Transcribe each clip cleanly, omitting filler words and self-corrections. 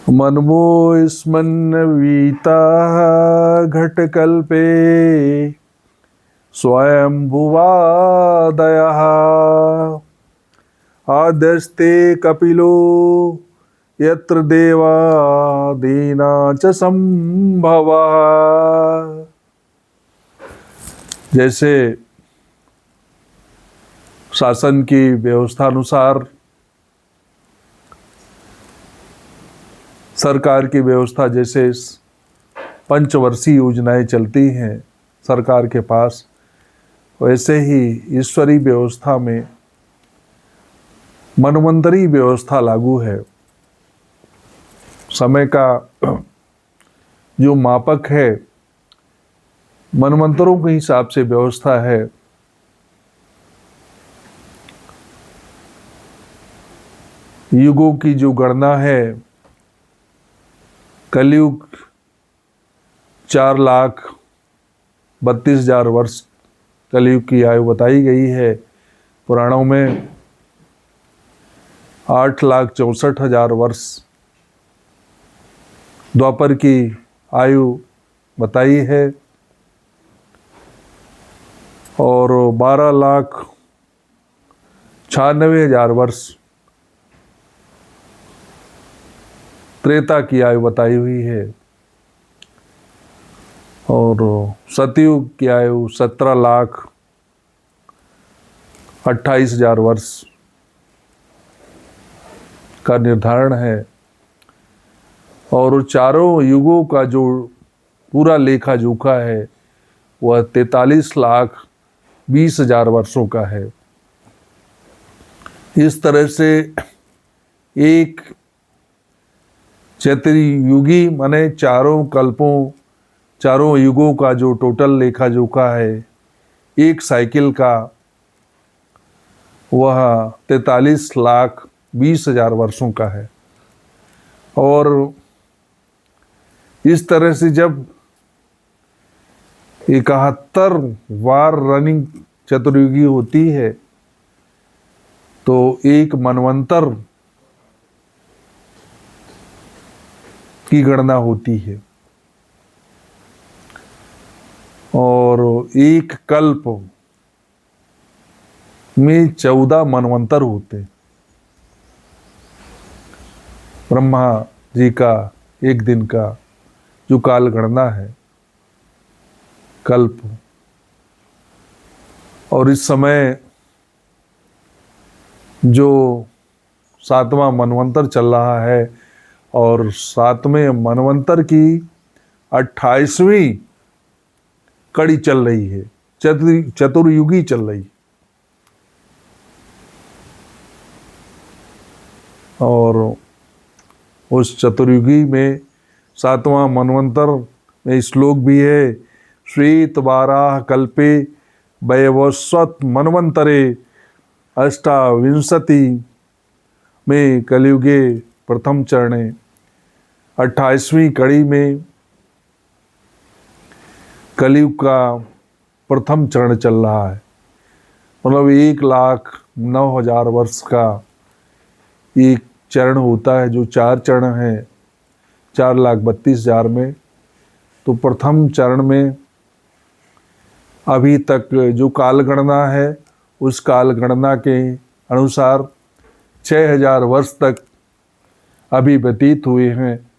मनमोऽस्मन्नवीताः घटकल्पे स्वयंभुवादयः आद्यस्ते कपिलो यत्र देवा दीना च संभवः। जैसे शासन की व्यवस्था अनुसार, सरकार की व्यवस्था जैसे पंचवर्षीय योजनाएं चलती हैं सरकार के पास, वैसे ही ईश्वरीय व्यवस्था में मनवंतरी व्यवस्था लागू है। समय का जो मापक है मनवंतरों के हिसाब से व्यवस्था है। युगों की जो गणना है, कलयुग 4,32,000 वर्ष कलयुग की आयु बताई गई है। पुराणों में 8,64,000 वर्ष द्वापर की आयु बताई है और 12,96,000 वर्ष त्रेता की आयु बताई हुई है और सतयुग की आयु 17,28,000 वर्ष का निर्धारण है। और चारों युगों का जो पूरा लेखा जोखा है वह 43,20,000 वर्षों का है। इस तरह से एक चतुर्युगी माने चारों कल्पों, चारों युगों का जो टोटल लेखा जोखा है एक साइकिल का, वह 43,20,000 वर्षों का है। और इस तरह से जब 71 बार रनिंग चतुर्युगी होती है तो एक मनवंतर की गणना होती है और एक कल्प में 14 मनवंतर होते। ब्रह्मा जी का एक दिन का जो काल गणना है कल्प, और इस समय जो 7वां मनवंतर चल रहा है और 7वें मनवंतर की 28वीं कड़ी चल रही है, चतुर्युगी चल रही। और उस चतुर्युगी में 7वां मनवंतर में श्लोक भी है, श्वेत वाराह कल्पे वैवस्वत मनवंतरे अष्टाविंशति में कलयुगे प्रथम चरणे। 28वीं कड़ी में कलयुग का प्रथम चरण चल रहा है। मतलब 1,09,000 वर्ष का एक चरण होता है, जो 4 चरण है 4,32,000 में। तो प्रथम चरण में अभी तक जो काल गणना है उस काल गणना के अनुसार 6,000 वर्ष तक अभी व्यतीत हुए हैं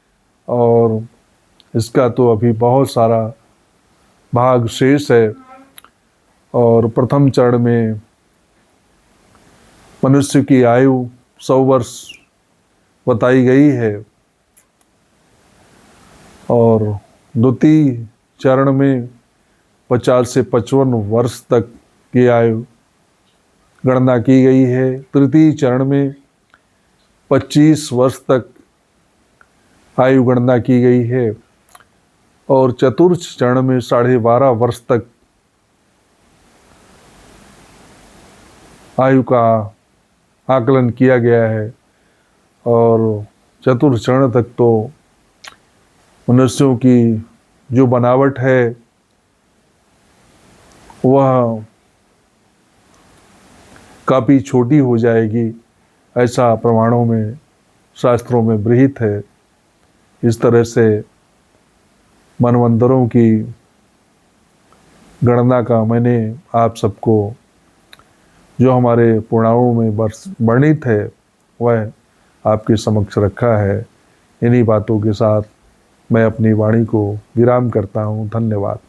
और इसका तो अभी बहुत सारा भाग शेष है। और प्रथम चरण में मनुष्य की आयु 100 वर्ष बताई गई है और द्वितीय चरण में 50 से 55 वर्ष तक की आयु गणना की गई है। तृतीय चरण में 25 वर्ष तक आयु गणना की गई है और चतुर्थ चरण में 12.5 वर्ष तक आयु का आकलन किया गया है। और चतुर्थ चरण तक तो मनुष्यों की जो बनावट है वह काफ़ी छोटी हो जाएगी, ऐसा प्रमाणों में, शास्त्रों में विहित है। इस तरह से मनवंतरों की गणना का मैंने आप सबको जो हमारे पुराणों में वर्णित है वह आपके समक्ष रखा है। इन्हीं बातों के साथ मैं अपनी वाणी को विराम करता हूँ। धन्यवाद।